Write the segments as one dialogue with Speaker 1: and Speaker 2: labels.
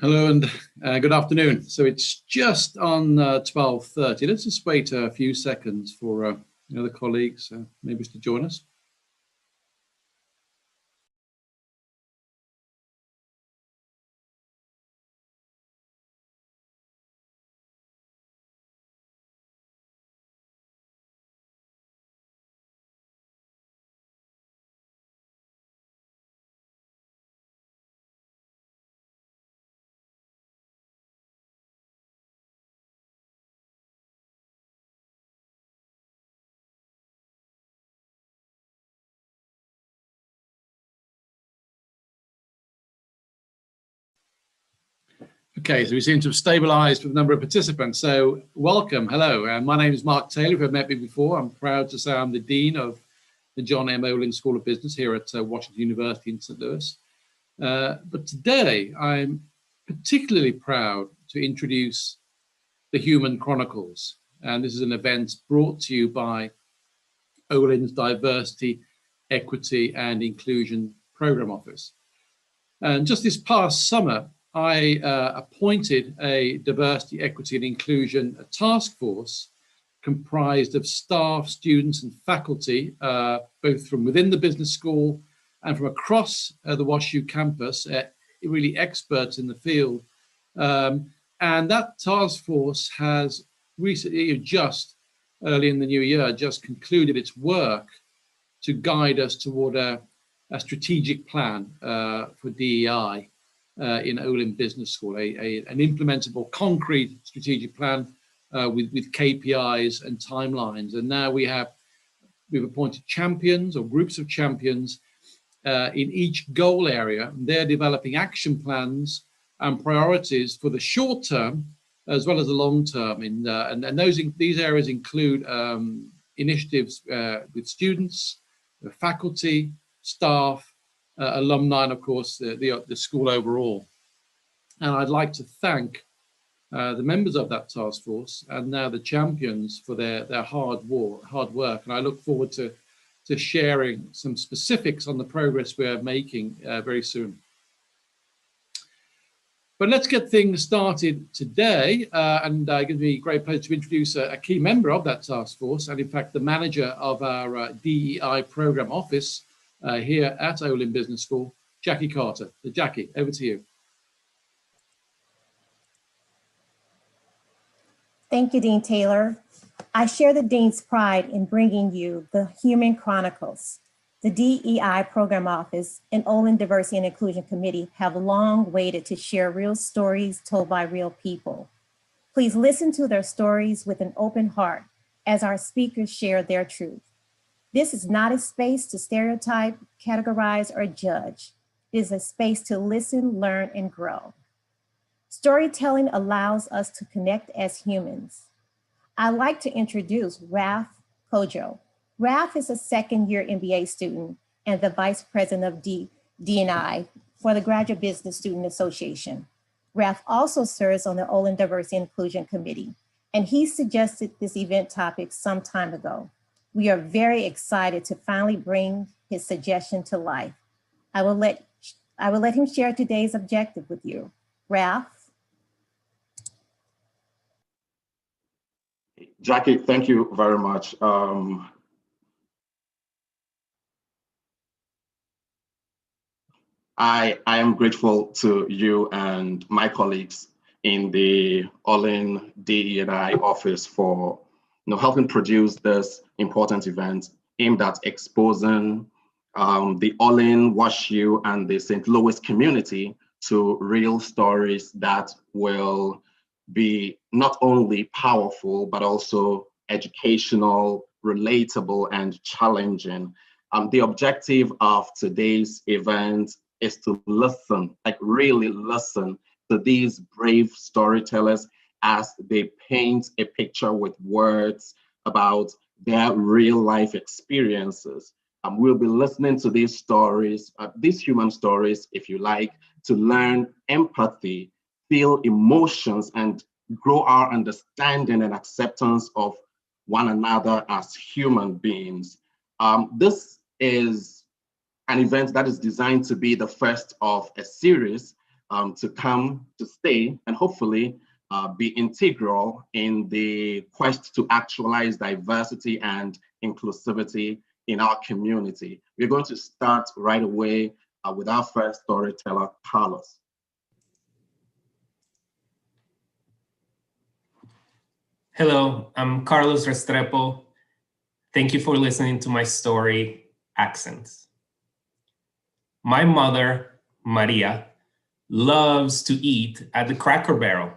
Speaker 1: Hello and good afternoon. So it's just on 12:30. Let's just wait a few seconds for the colleagues maybe to join us. Okay, so we seem to have stabilized with the number of participants. So welcome, hello. My name is Mark Taylor. If you've met me before, I'm proud to say I'm the Dean of the John M. Olin School of Business here at Washington University in St. Louis. But today I'm particularly proud to introduce the Human Chronicles. And this is an event brought to you by Olin's Diversity, Equity and Inclusion Program Office. And just this past summer, I appointed a diversity, equity and inclusion task force comprised of staff, students and faculty, both from within the business school and from across the WashU campus, really experts in the field. And that task force has recently, just early in the new year, just concluded its work to guide us toward a strategic plan for DE&I in Olin Business School, an implementable concrete strategic plan with KPIs and timelines. And now we've appointed champions or groups of champions in each goal area. And they're developing action plans and priorities for the short term as well as the long term. And these areas include initiatives with students, faculty, staff, alumni, and of course the school overall. And I'd like to thank the members of that task force and now the champions for their hard work. And I look forward to sharing some specifics on the progress we're making very soon. But let's get things started today, and it gives me great pleasure to introduce a key member of that task force, and in fact the manager of our DE&I program office here at Olin Business School, Jackie Carter. So Jackie, over to you.
Speaker 2: Thank you, Dean Taylor. I share the Dean's pride in bringing you the Human Chronicles. The DE&I Program Office and Olin Diversity and Inclusion Committee have long waited to share real stories told by real people. Please listen to their stories with an open heart as our speakers share their truth. This is not a space to stereotype, categorize, or judge. It is a space to listen, learn, and grow. Storytelling allows us to connect as humans. I'd like to introduce Raf Kojo. Raf is a second-year MBA student and the Vice President of DE&I for the Graduate Business Student Association. Raf also serves on the Olin Diversity and Inclusion Committee, and he suggested this event topic some time ago. We are very excited to finally bring his suggestion to life. I will let him share today's objective with you. Raf?
Speaker 3: Jackie, thank you very much. I am grateful to you and my colleagues in the Olin DE&I office for helping produce this important event aimed at exposing the Olin, WashU, and the St. Louis community to real stories that will be not only powerful, but also educational, relatable, and challenging. The objective of today's event is to listen, like really listen to these brave storytellers as they paint a picture with words about their real life experiences. We'll be listening to these stories, these human stories, if you like, to learn empathy, feel emotions, and grow our understanding and acceptance of one another as human beings. This is an event that is designed to be the first of a series to come to stay and hopefully be integral in the quest to actualize diversity and inclusivity in our community. We're going to start right away with our first storyteller, Carlos.
Speaker 4: Hello, I'm Carlos Restrepo. Thank you for listening to my story, Accents. My mother, Maria, loves to eat at the Cracker Barrel.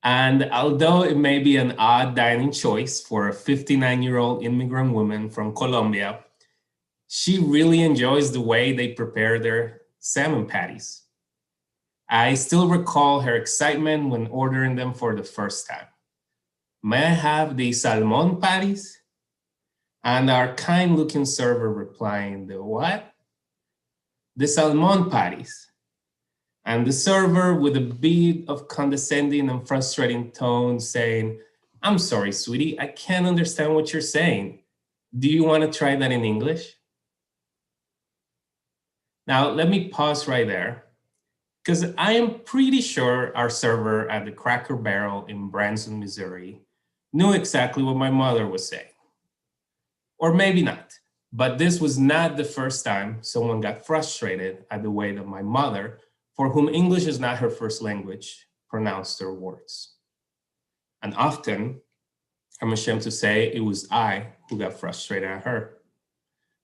Speaker 4: And although it may be an odd dining choice for a 59-year-old immigrant woman from Colombia, she really enjoys the way they prepare their salmon patties. I still recall her excitement when ordering them for the first time. May I have the salmon patties? And our kind-looking server replying, the what? The salmon patties. And the server with a bit of condescending and frustrating tone saying, I'm sorry, sweetie, I can't understand what you're saying. Do you want to try that in English? Now, let me pause right there, because I am pretty sure our server at the Cracker Barrel in Branson, Missouri, knew exactly what my mother was saying. Or maybe not, but this was not the first time someone got frustrated at the way that my mother, for whom English is not her first language, pronounced their words. And often, I'm ashamed to say, it was I who got frustrated at her.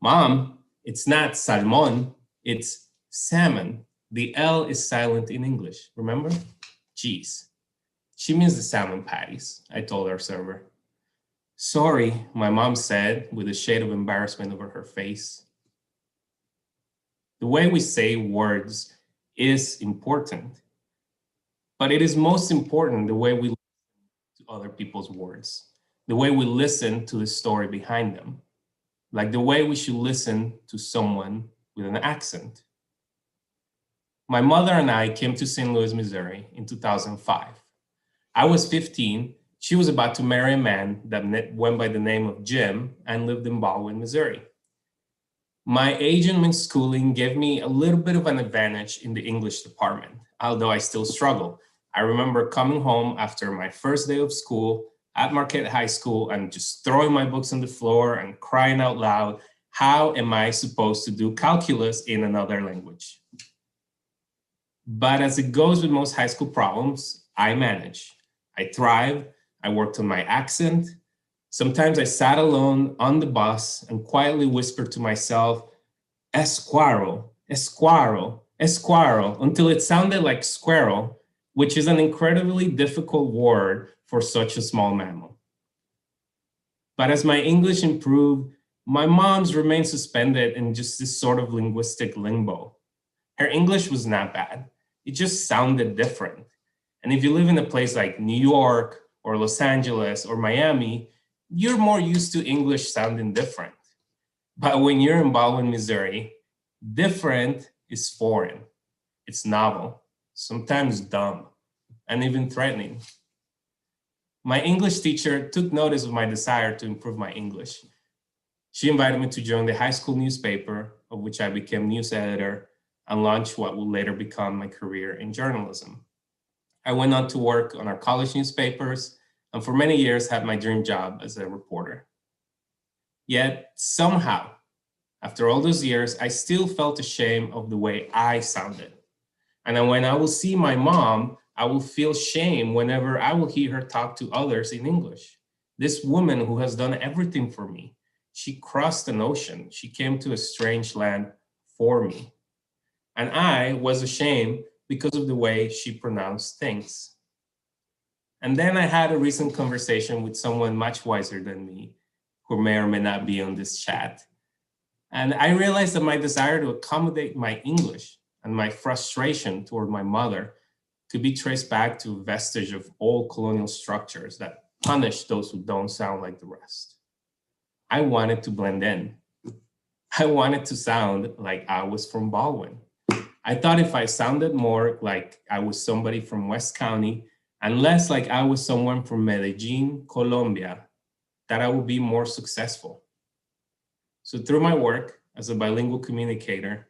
Speaker 4: Mom, it's not salmon, it's salmon. The L is silent in English, remember? Jeez. She means the salmon patties, I told our server. Sorry, my mom said with a shade of embarrassment over her face. The way we say words is important, but it is most important the way we listen to other people's words, the way we listen to the story behind them, like the way we should listen to someone with an accent. My mother and I came to St. Louis, Missouri in 2005. I was 15. She was about to marry a man that went by the name of Jim and lived in Baldwin, Missouri. My age and my schooling gave me a little bit of an advantage in the English department, although I still struggle. I remember coming home after my first day of school at Marquette High School and just throwing my books on the floor and crying out loud, how am I supposed to do calculus in another language? But as it goes with most high school problems, I managed. I thrived. I worked on my accent. Sometimes I sat alone on the bus and quietly whispered to myself, esquirrel, esquirrel, esquirrel, until it sounded like squirrel, which is an incredibly difficult word for such a small mammal. But as my English improved, my mom's remained suspended in just this sort of linguistic limbo. Her English was not bad. It just sounded different. And if you live in a place like New York or Los Angeles or Miami, you're more used to English sounding different. But when you're in Baldwin, Missouri, different is foreign. It's novel, sometimes dumb, and even threatening. My English teacher took notice of my desire to improve my English. She invited me to join the high school newspaper, of which I became news editor and launched what would later become my career in journalism. I went on to work on our college newspapers and for many years had my dream job as a reporter. Yet somehow, after all those years, I still felt ashamed of the way I sounded. And then when I will see my mom, I will feel shame whenever I will hear her talk to others in English. This woman who has done everything for me, she crossed an ocean. She came to a strange land for me. And I was ashamed because of the way she pronounced things. And then I had a recent conversation with someone much wiser than me, who may or may not be on this chat. And I realized that my desire to accommodate my English and my frustration toward my mother could be traced back to a vestige of old colonial structures that punish those who don't sound like the rest. I wanted to blend in. I wanted to sound like I was from Baldwin. I thought if I sounded more like I was somebody from West County and less like I was someone from Medellin, Colombia, that I would be more successful. So through my work as a bilingual communicator,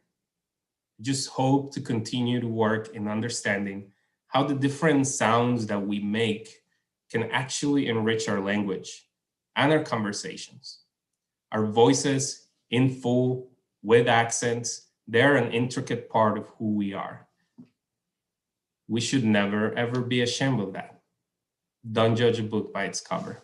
Speaker 4: Just hope to continue to work in understanding how the different sounds that we make can actually enrich our language and our conversations. Our voices, in full, with accents, they're an intricate part of who we are. We should never, ever be ashamed of that. Don't judge a book by its cover.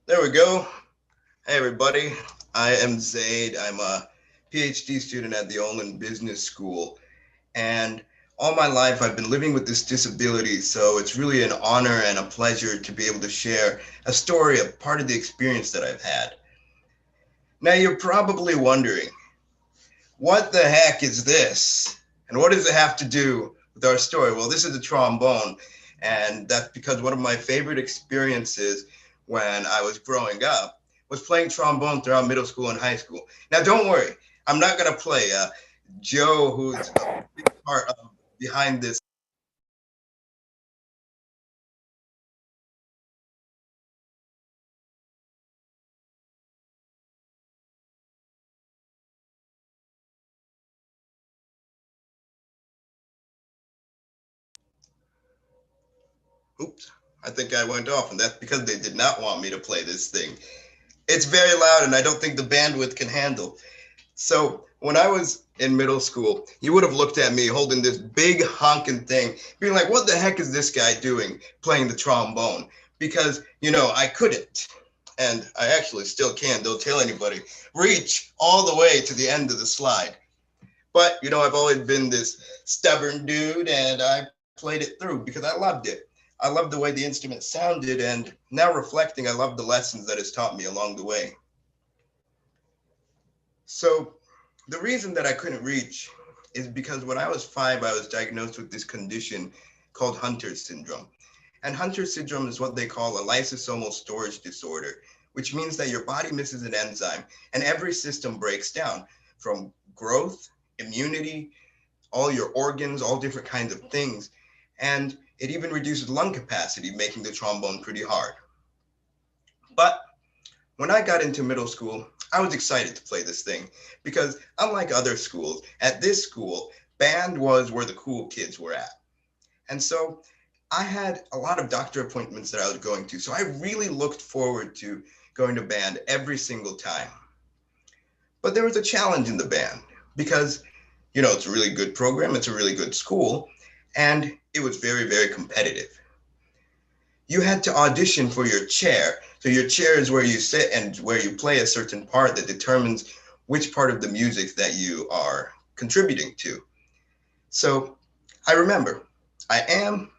Speaker 5: There we go. Hey, everybody. I am Zaid. I'm a PhD student at the Olin Business School. And all my life, I've been living with this disability. So it's really an honor and a pleasure to be able to share a story, a part of the experience that I've had. Now, you're probably wondering, what the heck is this? And what does it have to do with our story? Well, this is a trombone. And that's because one of my favorite experiences when I was growing up was playing trombone throughout middle school and high school. Now, don't worry, I'm not going to play Joe, who's a big part of behind this. Oops, I think I went off, and that's because they did not want me to play this thing. It's very loud, and I don't think the bandwidth can handle. So when I was in middle school, you would have looked at me holding this big honking thing, being like, what the heck is this guy doing playing the trombone? Because, you know, I couldn't, and I actually still can't, don't tell anybody, reach all the way to the end of the slide. But, you know, I've always been this stubborn dude, and I played it through because I loved it. I loved the way the instrument sounded, and now reflecting, I love the lessons that it's taught me along the way. So the reason that I couldn't reach is because when I was 5, I was diagnosed with this condition called Hunter's syndrome. And Hunter's syndrome is what they call a lysosomal storage disorder, which means that your body misses an enzyme and every system breaks down, from growth, immunity, all your organs, all different kinds of things. And it even reduces lung capacity, making the trombone pretty hard. But when I got into middle school, I was excited to play this thing because unlike other schools, at this school, band was where the cool kids were at. And so I had a lot of doctor appointments that I was going to. So I really looked forward to going to band every single time. But there was a challenge in the band because, you know, it's a really good program. It's a really good school. And it was very, very competitive. You had to audition for your chair. So your chair is where you sit and where you play a certain part that determines which part of the music that you are contributing to. So I remember I am,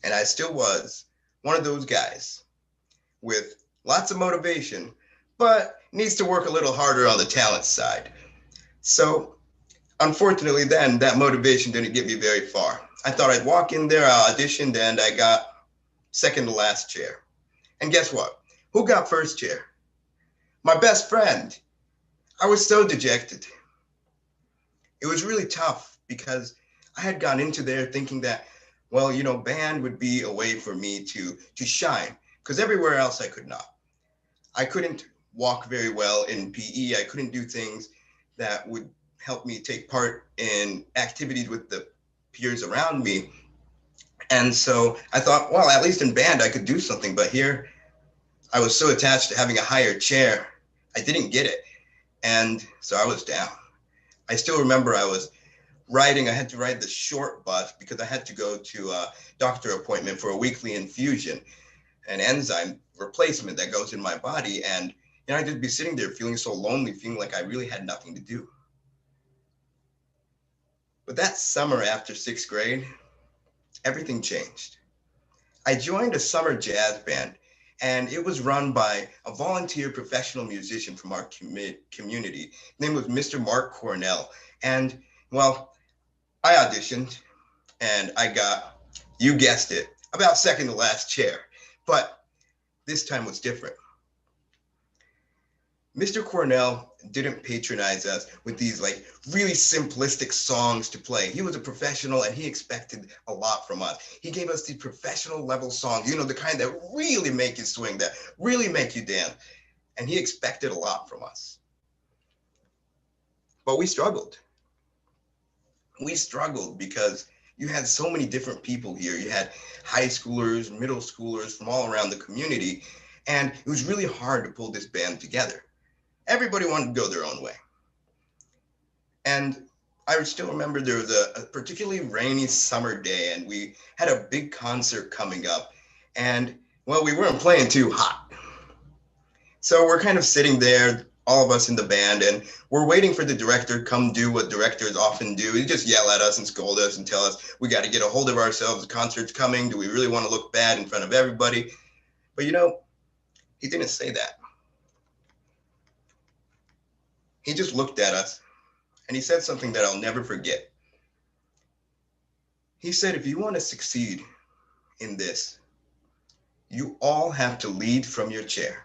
Speaker 5: and I still was, one of those guys with lots of motivation, but needs to work a little harder on the talent side. So unfortunately then, that motivation didn't get me very far. I thought I'd walk in there, I auditioned, and I got second to last chair. And guess what? Who got first chair? My best friend. I was so dejected. It was really tough because I had gone into there thinking that, well, you know, band would be a way for me to shine, because everywhere else I could not. I couldn't walk very well in PE. I couldn't do things that would help me take part in activities with the peers around me. And so I thought, well, at least in band, I could do something. But here, I was so attached to having a higher chair, I didn't get it. And so I was down. I still remember I had to ride the short bus because I had to go to a doctor appointment for a weekly infusion, an enzyme replacement that goes in my body. And you know, I'd just be sitting there feeling so lonely, feeling like I really had nothing to do. But that summer after 6th grade, everything changed. I joined a summer jazz band, and it was run by a volunteer professional musician from our community. His name was Mr. Mark Cornell. And well, I auditioned and I got, you guessed it, about second to last chair. But this time was different. Mr. Cornell didn't patronize us with these like really simplistic songs to play. He was a professional and he expected a lot from us. He gave us these professional level songs, the kind that really make you swing, that really make you dance. And he expected a lot from us. But we struggled. We struggled because you had so many different people here. You had high schoolers, middle schoolers from all around the community. And it was really hard to pull this band together. Everybody wanted to go their own way. And I still remember there was a particularly rainy summer day and we had a big concert coming up. And well, we weren't playing too hot. So we're kind of sitting there, all of us in the band, and we're waiting for the director to come do what directors often do. He just yell at us and scold us and tell us, we got to get a hold of ourselves. The concert's coming. Do we really want to look bad in front of everybody? But he didn't say that. He just looked at us and he said something that I'll never forget. He said, if you want to succeed in this, you all have to lead from your chair.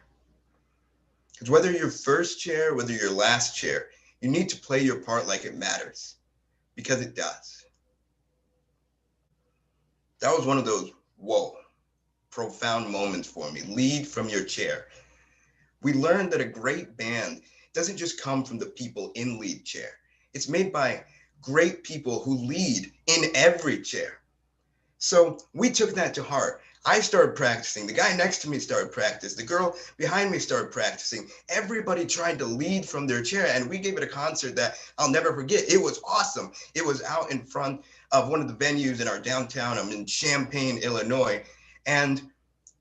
Speaker 5: Because whether you're first chair, whether you're last chair, you need to play your part like it matters, because it does. That was one of those, whoa, profound moments for me. Lead from your chair. We learned that a great band doesn't just come from the people in lead chair. It's made by great people who lead in every chair. So we took that to heart. I started practicing. The guy next to me started practicing. The girl behind me started practicing. Everybody tried to lead from their chair, and we gave it a concert that I'll never forget. It was awesome. It was out in front of one of the venues in our downtown. I'm in Champaign, Illinois, and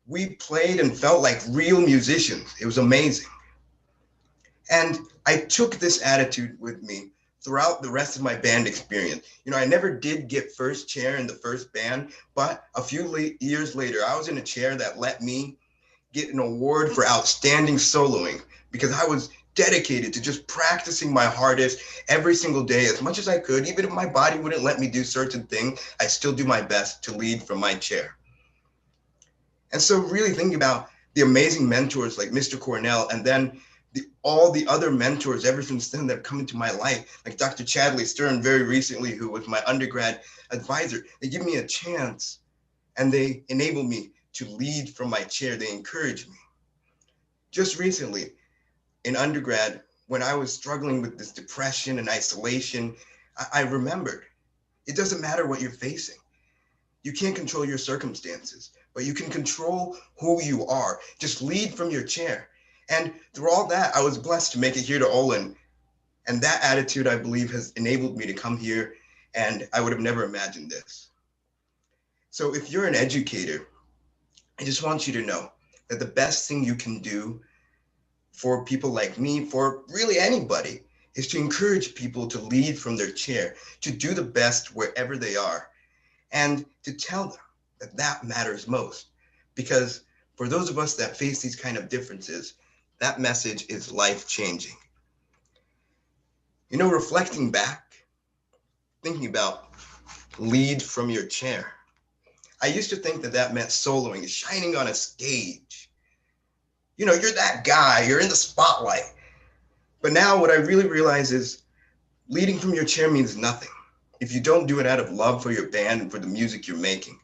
Speaker 5: we played and felt like real musicians. It was amazing. And I took this attitude with me throughout the rest of my band experience. I never did get first chair in the first band, but a few years later, I was in a chair that let me get an award for outstanding soloing because I was dedicated to just practicing my hardest every single day as much as I could. Even if my body wouldn't let me do certain things, I still do my best to lead from my chair. And so really thinking about the amazing mentors like Mr. Cornell, and then all the other mentors ever since then that have come into my life, like Dr. Chadley Stern very recently, who was my undergrad advisor. They give me a chance and they enable me to lead from my chair. They encourage me. Just recently in undergrad, when I was struggling with this depression and isolation, I remembered it doesn't matter what you're facing. You can't control your circumstances, but you can control who you are. Just lead from your chair. And through all that, I was blessed to make it here to Olin. And that attitude, I believe, has enabled me to come here, and I would have never imagined this. So if you're an educator, I just want you to know that the best thing you can do for people like me, for really anybody, is to encourage people to lead from their chair, to do the best wherever they are, and to tell them that that matters most. Because for those of us that face these kind of differences, that message is life-changing. Reflecting back, thinking about lead from your chair, I used to think that meant soloing, shining on a stage. You're that guy, you're in the spotlight. But now what I really realize is leading from your chair means nothing if you don't do it out of love for your band and for the music you're making.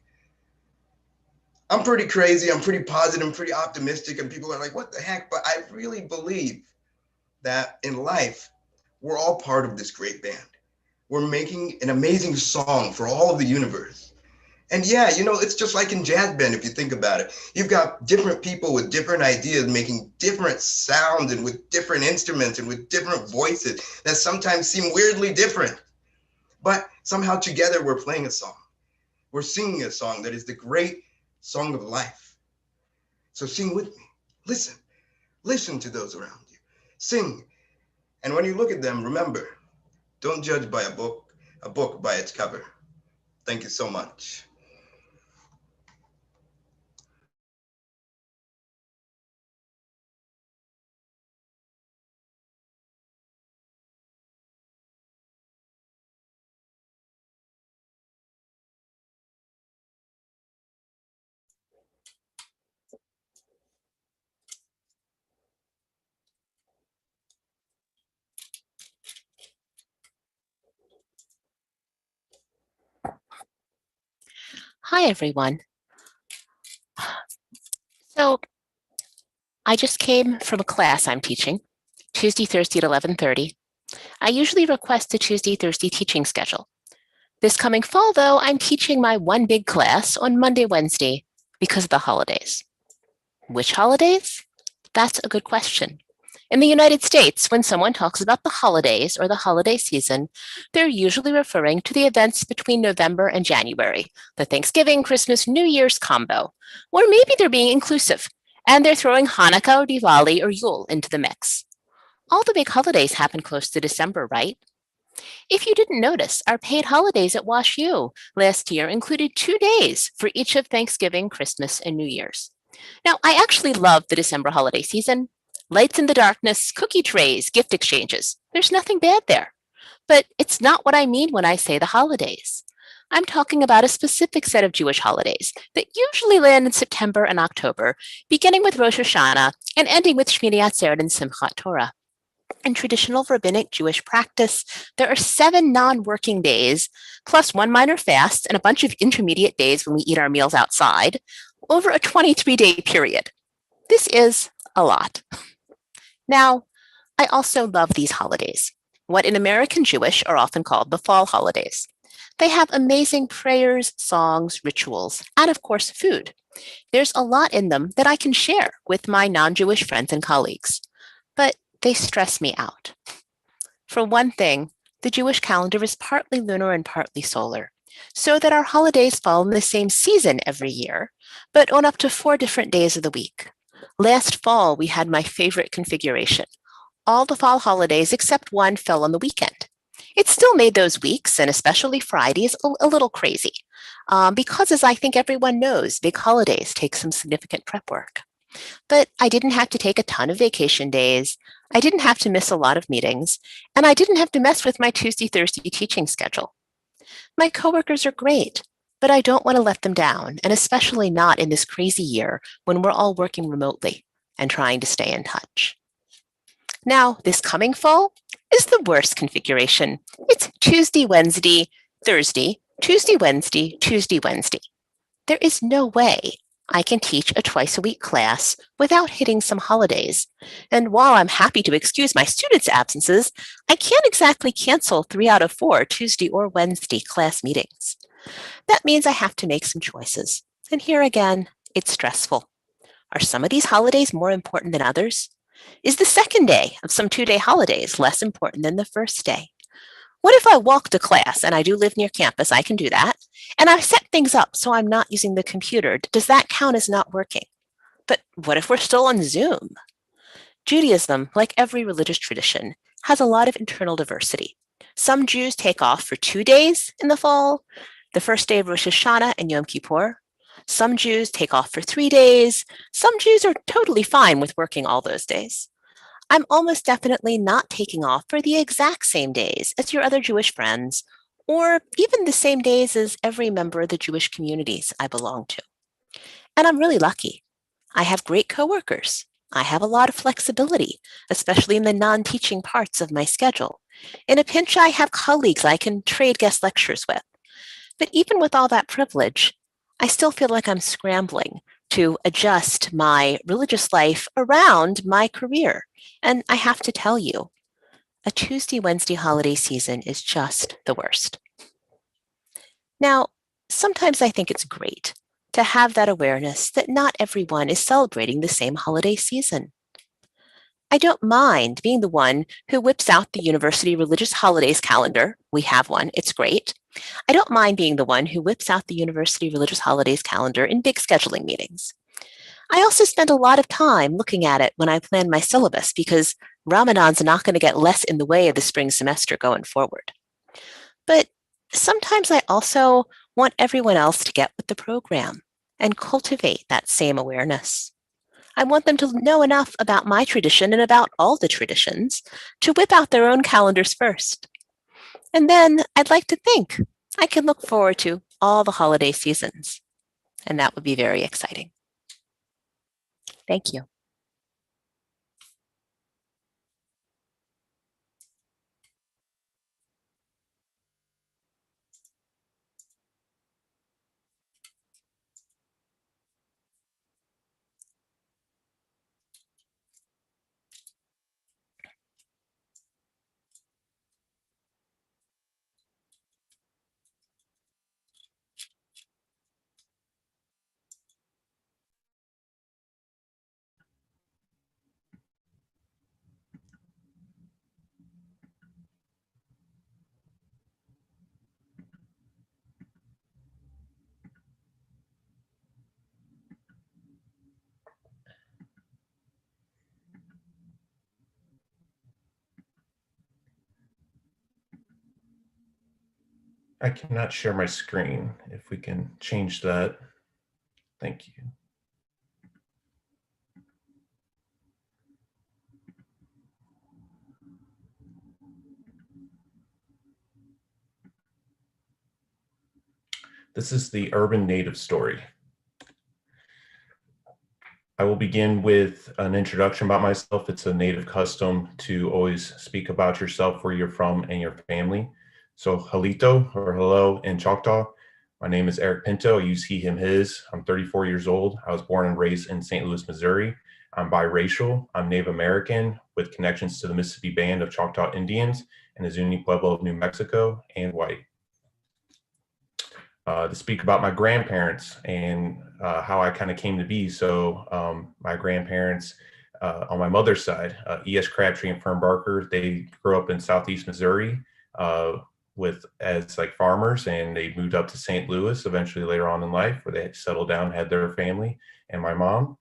Speaker 5: I'm pretty crazy, I'm pretty positive, I'm pretty optimistic, and people are like, what the heck? But I really believe that in life, we're all part of this great band. We're making an amazing song for all of the universe. And yeah, it's just like in jazz band, if you think about it. You've got different people with different ideas making different sounds and with different instruments and with different voices that sometimes seem weirdly different. But somehow together we're playing a song. We're singing a song that is the great song of life. So sing with me. Listen to those around you. Sing. And when you look at them, remember, don't judge by a book by its cover. Thank you so much.
Speaker 6: Hi, everyone. So I just came from a class I'm teaching, Tuesday, Thursday at 11:30. I usually request a Tuesday, Thursday teaching schedule. This coming fall, though, I'm teaching my one big class on Monday, Wednesday because of the holidays. Which holidays? That's a good question. In the United States, when someone talks about the holidays or the holiday season, they're usually referring to the events between November and January, the Thanksgiving, Christmas, New Year's combo. Or maybe they're being inclusive and they're throwing Hanukkah or Diwali or Yule into the mix. All the big holidays happen close to December, right? If you didn't notice, our paid holidays at WashU last year included 2 days for each of Thanksgiving, Christmas, and New Year's. Now, I actually love the December holiday season. Lights in the darkness, cookie trays, gift exchanges. There's nothing bad there. But it's not what I mean when I say the holidays. I'm talking about a specific set of Jewish holidays that usually land in September and October, beginning with Rosh Hashanah and ending with Shmini Atzeret and Simchat Torah. In traditional rabbinic Jewish practice, there are 7 non-working days, plus 1 minor fast and a bunch of intermediate days when we eat our meals outside, over a 23-day period. This is a lot. Now, I also love these holidays, what in American Jewish are often called the fall holidays. They have amazing prayers, songs, rituals, and of course, food. There's a lot in them that I can share with my non-Jewish friends and colleagues, but they stress me out. For one thing, the Jewish calendar is partly lunar and partly solar, so that our holidays fall in the same season every year, but on up to 4 different days of the week. Last fall, we had my favorite configuration. All the fall holidays except one fell on the weekend. It still made those weeks, and especially Fridays, a little crazy, because as I think everyone knows, big holidays take some significant prep work. But I didn't have to take a ton of vacation days, I didn't have to miss a lot of meetings, and I didn't have to mess with my Tuesday, Thursday teaching schedule. My coworkers are great, but I don't want to let them down, and especially not in this crazy year when we're all working remotely and trying to stay in touch. Now, this coming fall is the worst configuration. It's Tuesday, Wednesday, Thursday, Tuesday, Wednesday, Tuesday, Wednesday. There is no way I can teach a twice-a-week class without hitting some holidays. And while I'm happy to excuse my students' absences, I can't exactly cancel 3 out of 4 Tuesday or Wednesday class meetings. That means I have to make some choices. And here again, it's stressful. Are some of these holidays more important than others? Is the second day of some 2-day holidays less important than the first day? What if I walk to class, and I do live near campus, I can do that, and I set things up so I'm not using the computer? Does that count as not working? But what if we're still on Zoom? Judaism, like every religious tradition, has a lot of internal diversity. Some Jews take off for 2 days in the fall, the first day of Rosh Hashanah and Yom Kippur. Some Jews take off for 3 days. Some Jews are totally fine with working all those days. I'm almost definitely not taking off for the exact same days as your other Jewish friends, or even the same days as every member of the Jewish communities I belong to. And I'm really lucky. I have great coworkers. I have a lot of flexibility, especially in the non-teaching parts of my schedule. In a pinch, I have colleagues I can trade guest lectures with. But even with all that privilege, I still feel like I'm scrambling to adjust my religious life around my career. And I have to tell you, a Tuesday, Wednesday holiday season is just the worst. Now, sometimes I think it's great to have that awareness that not everyone is celebrating the same holiday season. I don't mind being the one who whips out the university religious holidays calendar. We have one, it's great. I don't mind being the one who whips out the university religious holidays calendar in big scheduling meetings. I also spend a lot of time looking at it when I plan my syllabus because Ramadan's not going to get less in the way of the spring semester going forward. But sometimes I also want everyone else to get with the program and cultivate that same awareness. I want them to know enough about my tradition and about all the traditions to whip out their own calendars first. And then I'd like to think I can look forward to all the holiday seasons. And that would be very exciting. Thank you.
Speaker 7: I cannot share my screen. If we can change that. Thank you. This is the urban native story. I will begin with an introduction about myself. It's a native custom to always speak about yourself, where you're from, and your family. So halito, or hello, in Choctaw. My name is Eric Pinto. I use he, him, his. I'm 34 years old. I was born and raised in St. Louis, Missouri. I'm biracial. I'm Native American with connections to the Mississippi Band of Choctaw Indians and the Zuni Pueblo of New Mexico, and white. To speak about my grandparents and how I kind of came to be. So my grandparents on my mother's side, E.S. Crabtree and Fern Barker, they grew up in Southeast Missouri as like farmers, and they moved up to St. Louis eventually later on in life, where they had settled down, had their family, and my mom.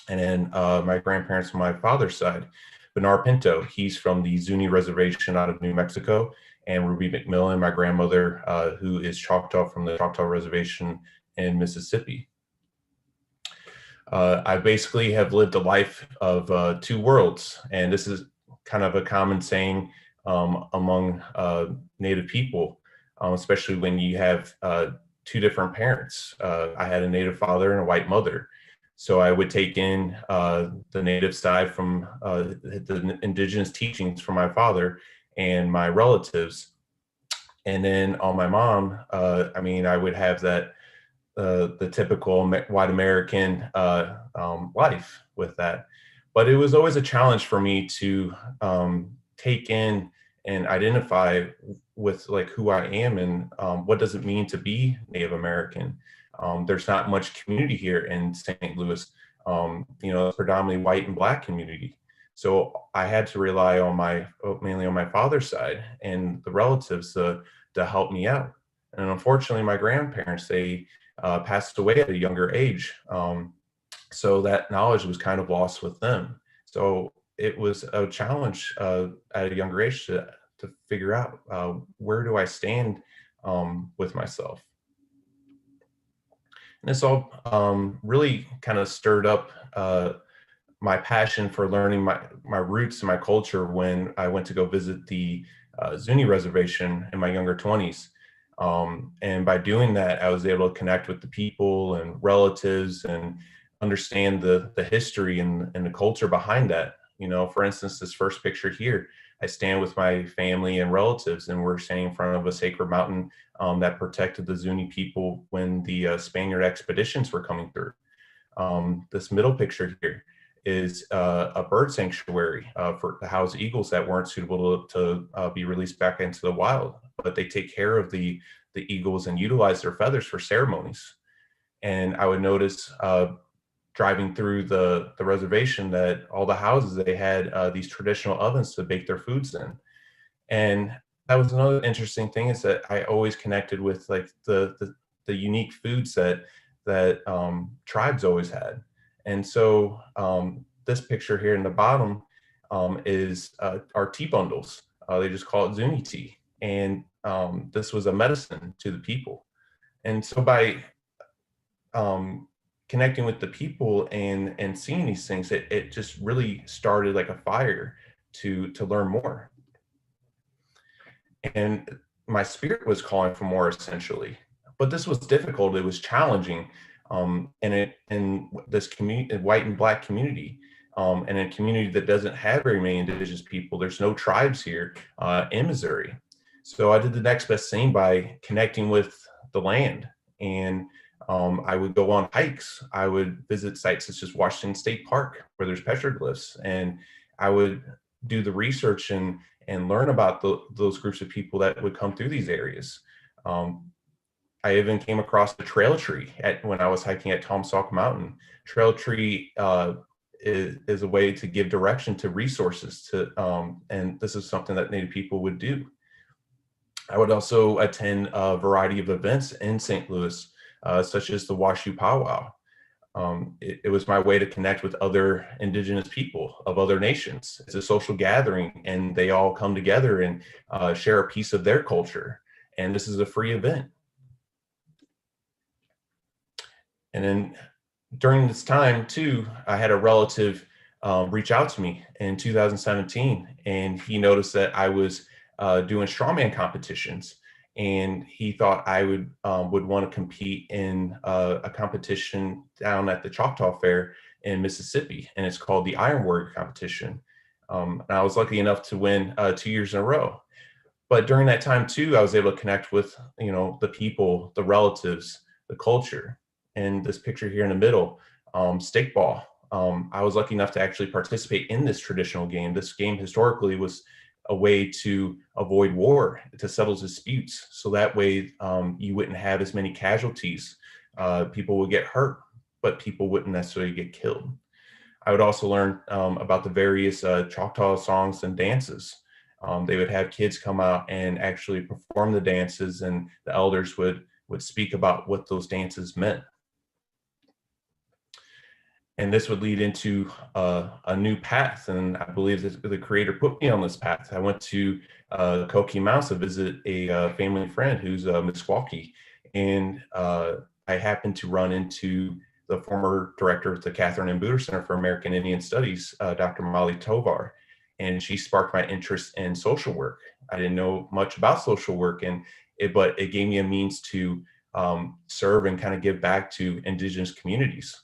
Speaker 7: And then my grandparents on my father's side, Bernard Pinto, he's from the Zuni Reservation out of New Mexico, and Ruby McMillan, my grandmother, who is Choctaw from the Choctaw Reservation in Mississippi. I basically have lived a life of two worlds, and this is kind of a common saying among Native people, especially when you have two different parents. I had a Native father and a white mother. So I would take in the Native side from the indigenous teachings from my father and my relatives. And then on my mom, I mean, I would have that, the typical white American life with that. But it was always a challenge for me to take in and identify with like who I am and what does it mean to be Native American. There's not much community here in St. Louis, you know, it's predominantly white and Black community. So I had to rely on mainly on my father's side and the relatives to help me out. And unfortunately, my grandparents, they passed away at a younger age. So that knowledge was kind of lost with them. So it was a challenge at a younger age to figure out where do I stand with myself. And this all really kind of stirred up my passion for learning my roots and my culture when I went to go visit the Zuni Reservation in my younger 20s. And by doing that, I was able to connect with the people and relatives and understand the history and the culture behind that. You know, for instance, this first picture here, I stand with my family and relatives, and we're standing in front of a sacred mountain that protected the Zuni people when the Spaniard expeditions were coming through. This middle picture here is a bird sanctuary to house eagles that weren't suitable to be released back into the wild, but they take care of the eagles and utilize their feathers for ceremonies. And I would notice driving through the reservation that all the houses, they had these traditional ovens to bake their foods in. And that was another interesting thing, is that I always connected with like the unique foods that tribes always had. And so this picture here in the bottom is our tea bundles. They just call it Zuni tea. And this was a medicine to the people. And so by connecting with the people and seeing these things, it just really started like a fire to learn more. And my spirit was calling for more, essentially. But this was difficult. It was challenging. In this community, white and Black community, and a community that doesn't have very many indigenous people. There's no tribes here in Missouri. So I did the next best thing by connecting with the land. And I would go on hikes. I would visit sites such as Washington State Park, where there's petroglyphs. And I would do the research and learn about those groups of people that would come through these areas. I even came across the trail tree when I was hiking at Tom Sauk Mountain. Trail tree is a way to give direction to resources and this is something that Native people would do. I would also attend a variety of events in St. Louis, such as the Washu Powwow. It was my way to connect with other indigenous people of other nations. It's a social gathering, and they all come together and share a piece of their culture. and this is a free event. And then during this time too, I had a relative reach out to me in 2017, and he noticed that I was doing strongman competitions, and he thought I would want to compete in a competition down at the Choctaw Fair in Mississippi, and it's called the Ironwork Competition. And I was lucky enough to win 2 years in a row. But during that time too, I was able to connect with, the people, the relatives, the culture. And this picture here in the middle, stickball. I was lucky enough to actually participate in this traditional game. This game historically was a way to avoid war, to settle disputes. So that way you wouldn't have as many casualties. People would get hurt, but people wouldn't necessarily get killed. I would also learn about the various Choctaw songs and dances. They would have kids come out and actually perform the dances, and the elders would speak about what those dances meant. And this would lead into a new path, and I believe that the creator put me on this path. I went to Koki Mouse to visit a family friend who's Meskwaki, and I happened to run into the former director of the Catherine M. Booter Center for American Indian Studies, Dr. Molly Tovar, and she sparked my interest in social work. I didn't know much about social work, but it gave me a means to serve and kind of give back to Indigenous communities.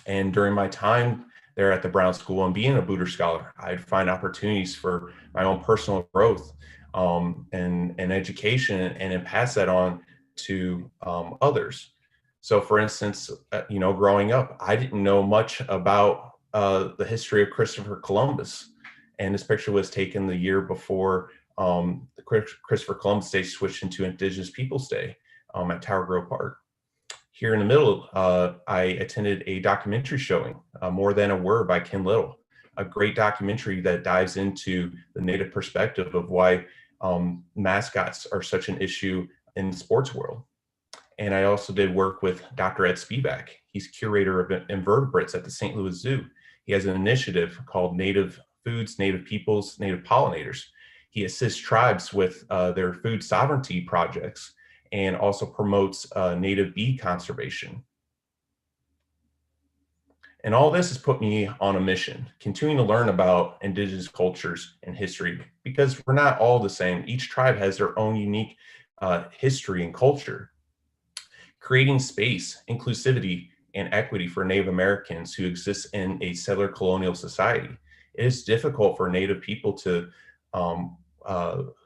Speaker 7: And during my time there at the Brown School and being a Booter Scholar, I'd find opportunities for my own personal growth and education, and then pass that on to others. So for instance, growing up, I didn't know much about the history of Christopher Columbus. And this picture was taken the year before the Christopher Columbus Day switched into Indigenous Peoples Day at Tower Grove Park. Here in the middle, I attended a documentary showing, More Than a Word by Ken Little, a great documentary that dives into the Native perspective of why mascots are such an issue in the sports world. And I also did work with Dr. Ed Spivak. He's curator of invertebrates at the St. Louis Zoo. He has an initiative called Native Foods, Native Peoples, Native Pollinators. He assists tribes with their food sovereignty projects, and also promotes native bee conservation. And all this has put me on a mission, continuing to learn about Indigenous cultures and history, because we're not all the same. Each tribe has their own unique history and culture. Creating space, inclusivity, and equity for Native Americans who exist in a settler colonial society. It is difficult for Native people to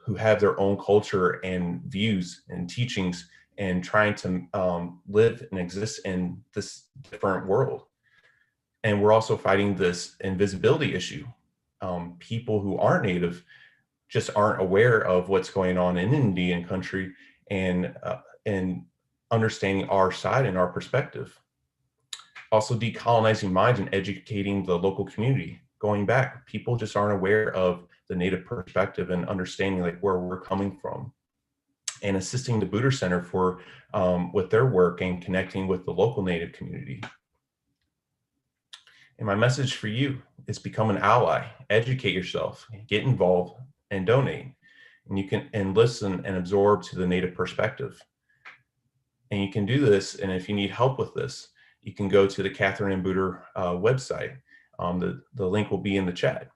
Speaker 7: who have their own culture and views and teachings, and trying to live and exist in this different world. And we're also fighting this invisibility issue. People who aren't Native just aren't aware of what's going on in Indian country, and understanding our side and our perspective. Also decolonizing minds and educating the local community. Going back, people just aren't aware of the Native perspective and understanding like where we're coming from, and assisting the Booter Center for with their work and connecting with the local Native community. And my message for you is become an ally, educate yourself, get involved, and donate. And you can listen and absorb to the Native perspective. And you can do this, and if you need help with this, you can go to the Catherine M. Booter website. The link will be in the chat.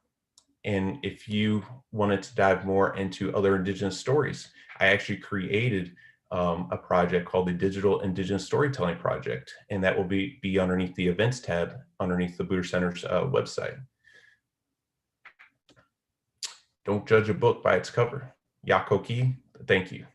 Speaker 7: And if you wanted to dive more into other Indigenous stories, I actually created a project called the Digital Indigenous Storytelling Project, and that will be underneath the events tab underneath the Booter Center's website. Don't judge a book by its cover. Yakoki, thank you.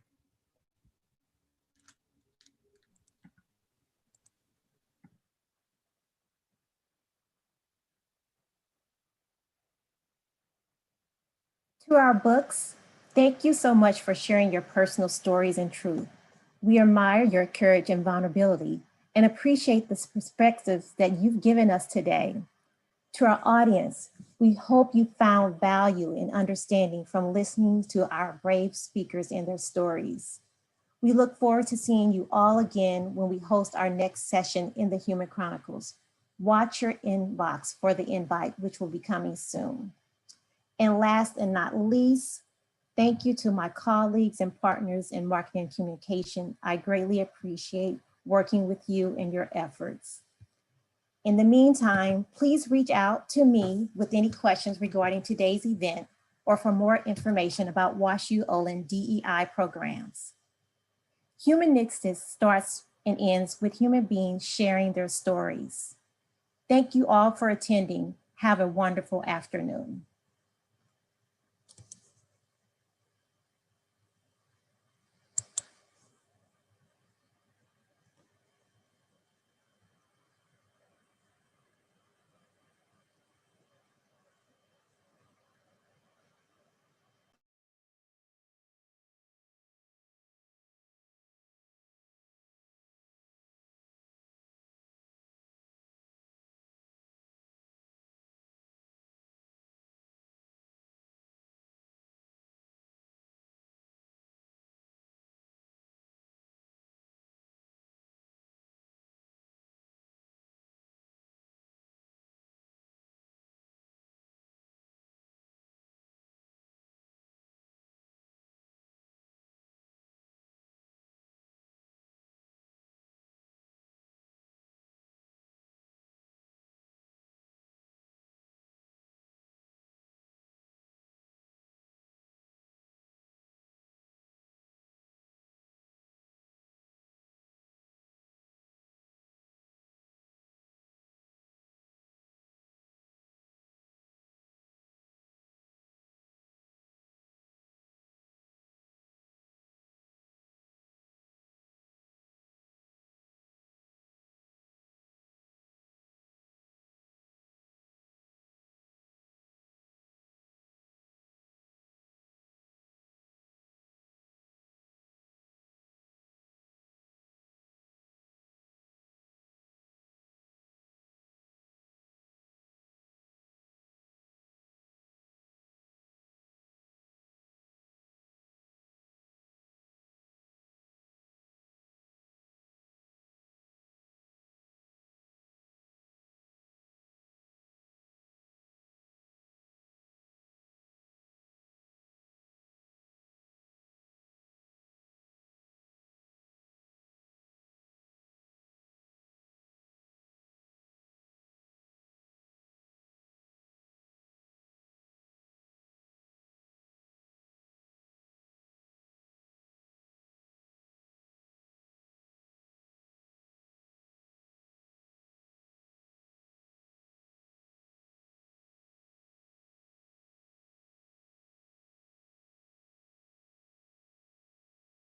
Speaker 2: To our books, thank you so much for sharing your personal stories and truth. We admire your courage and vulnerability and appreciate the perspectives that you've given us today. To our audience, we hope you found value and understanding from listening to our brave speakers and their stories. We look forward to seeing you all again when we host our next session in the Human Chronicles. Watch your inbox for the invite, which will be coming soon. And last and not least, Thank you to my colleagues and partners in marketing and communication. I greatly appreciate working with you and your efforts. In the meantime, please reach out to me with any questions regarding today's event or for more information about WashU Olin DEI programs. Humanistics starts and ends with human beings sharing their stories. Thank you all for attending. Have a wonderful afternoon.